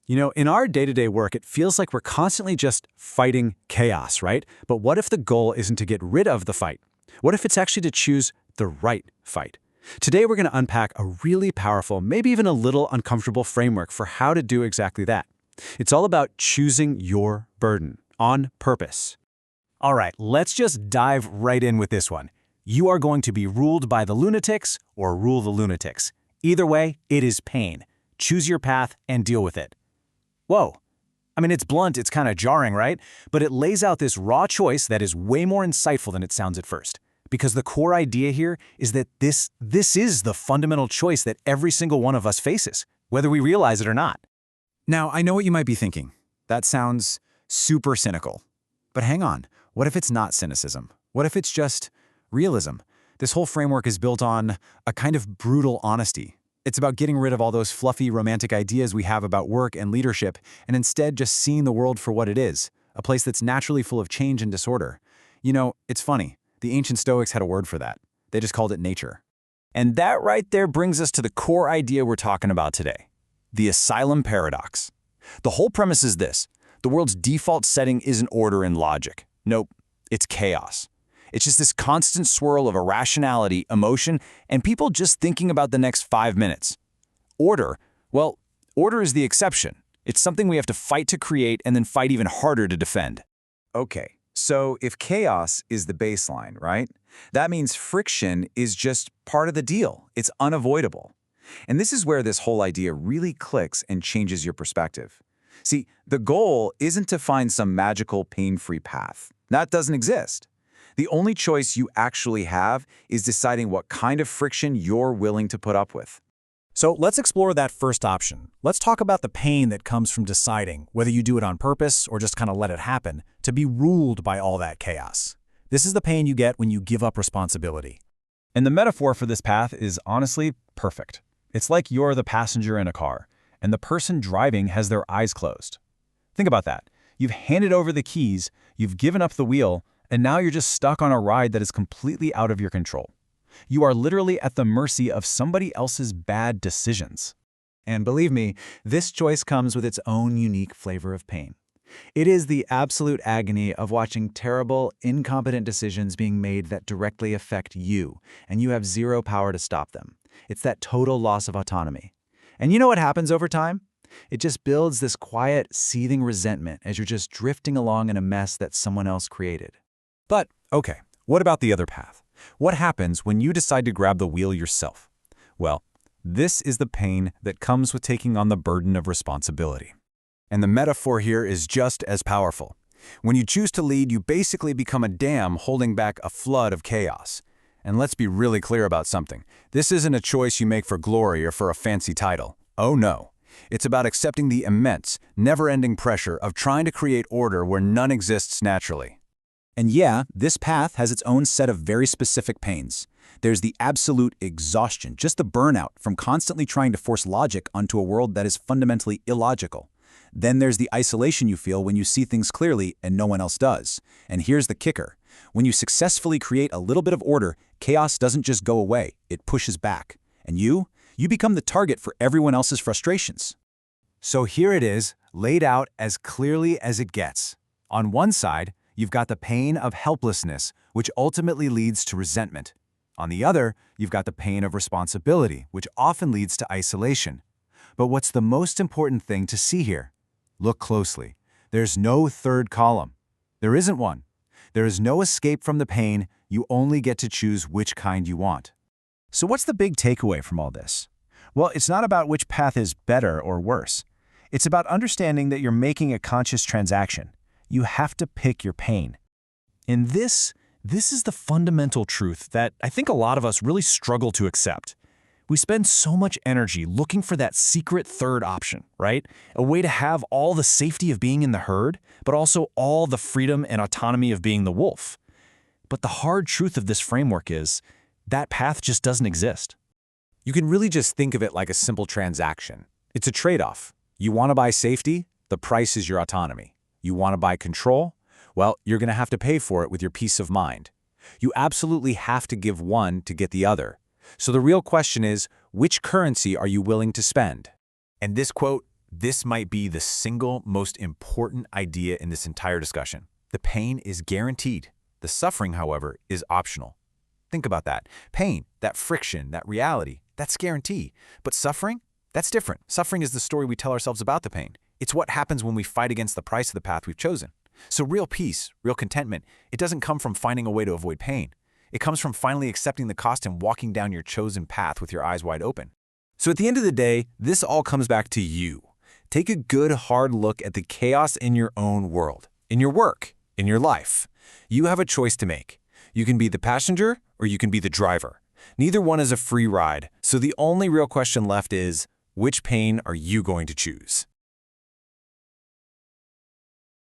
In our day-to-day work, it feels like we're constantly just fighting chaos, right? But what if the goal isn't to get rid of the fight? What if it's actually to choose the right fight? Today, we're going to unpack a really powerful, maybe even a little uncomfortable framework for how to do exactly that. It's all about choosing your burden on purpose. All right, let's just dive right in with this one. You are going to be ruled by the lunatics or rule the lunatics. Either way, it is pain. Choose your path and deal with it. Whoa. I mean, it's blunt, it's kind of jarring, right? But it lays out this raw choice that is way more insightful than it sounds at first. Because the core idea here is that this is the fundamental choice that every single one of us faces, whether we realize it or not. Now, I know what you might be thinking. That sounds super cynical. But hang on, what if it's not cynicism? What if it's just realism? This whole framework is built on a kind of brutal honesty. It's about getting rid of all those fluffy, romantic ideas we have about work and leadership, and instead just seeing the world for what it is, a place that's naturally full of change and disorder. It's funny. The ancient Stoics had a word for that. They just called it nature. And that right there brings us to the core idea we're talking about today, the Asylum paradox. The whole premise is this: the world's default setting isn't order and logic. Nope, it's chaos. It's just this constant swirl of irrationality, emotion, and people just thinking about the next 5 minutes. Order is the exception. It's something we have to fight to create and then fight even harder to defend. Okay, so if chaos is the baseline, right? That means friction is just part of the deal. It's unavoidable. And this is where this whole idea really clicks and changes your perspective. See, the goal isn't to find some magical pain-free path. That doesn't exist. The only choice you actually have is deciding what kind of friction you're willing to put up with. So let's explore that first option. Let's talk about the pain that comes from deciding, whether you do it on purpose or just kind of let it happen, to be ruled by all that chaos. This is the pain you get when you give up responsibility. And the metaphor for this path is honestly perfect. It's like you're the passenger in a car, and the person driving has their eyes closed. Think about that. You've handed over the keys, you've given up the wheel, and now you're just stuck on a ride that is completely out of your control. You are literally at the mercy of somebody else's bad decisions. And believe me, this choice comes with its own unique flavor of pain. It is the absolute agony of watching terrible, incompetent decisions being made that directly affect you, and you have zero power to stop them. It's that total loss of autonomy. And you know what happens over time? It just builds this quiet, seething resentment as you're just drifting along in a mess that someone else created. But, okay, what about the other path? What happens when you decide to grab the wheel yourself? Well, this is the pain that comes with taking on the burden of responsibility. And the metaphor here is just as powerful. When you choose to lead, you basically become a dam holding back a flood of chaos. And let's be really clear about something. This isn't a choice you make for glory or for a fancy title. Oh no. It's about accepting the immense, never-ending pressure of trying to create order where none exists naturally. And yeah, this path has its own set of very specific pains. There's the absolute exhaustion, just the burnout from constantly trying to force logic onto a world that is fundamentally illogical. Then there's the isolation you feel when you see things clearly and no one else does. And here's the kicker. When you successfully create a little bit of order, chaos doesn't just go away, it pushes back. And you become the target for everyone else's frustrations. So here it is, laid out as clearly as it gets. On one side, you've got the pain of helplessness, which ultimately leads to resentment. On the other, you've got the pain of responsibility, which often leads to isolation. But what's the most important thing to see here? Look closely. There's no third column. There isn't one. There is no escape from the pain. You only get to choose which kind you want. So what's the big takeaway from all this? Well, it's not about which path is better or worse. It's about understanding that you're making a conscious transaction. You have to pick your pain. And this is the fundamental truth that I think a lot of us really struggle to accept. We spend so much energy looking for that secret third option, right? A way to have all the safety of being in the herd, but also all the freedom and autonomy of being the wolf. But the hard truth of this framework is that path just doesn't exist. You can really just think of it like a simple transaction. It's a trade-off. You want to buy safety? The price is your autonomy. You want to buy control? Well, you're going to have to pay for it with your peace of mind. You absolutely have to give one to get the other. So the real question is, which currency are you willing to spend? And this quote, This might be the single most important idea in this entire discussion. The pain is guaranteed. The suffering, however, is optional. Think about that. Pain, that friction, that reality, that's guaranteed. But suffering? That's different. Suffering is the story we tell ourselves about the pain. It's what happens when we fight against the price of the path we've chosen. So real peace, real contentment, it doesn't come from finding a way to avoid pain. It comes from finally accepting the cost and walking down your chosen path with your eyes wide open. So at the end of the day, this all comes back to you. Take a good, hard look at the chaos in your own world, in your work, in your life. You have a choice to make. You can be the passenger or you can be the driver. Neither one is a free ride, so the only real question left is, which pain are you going to choose?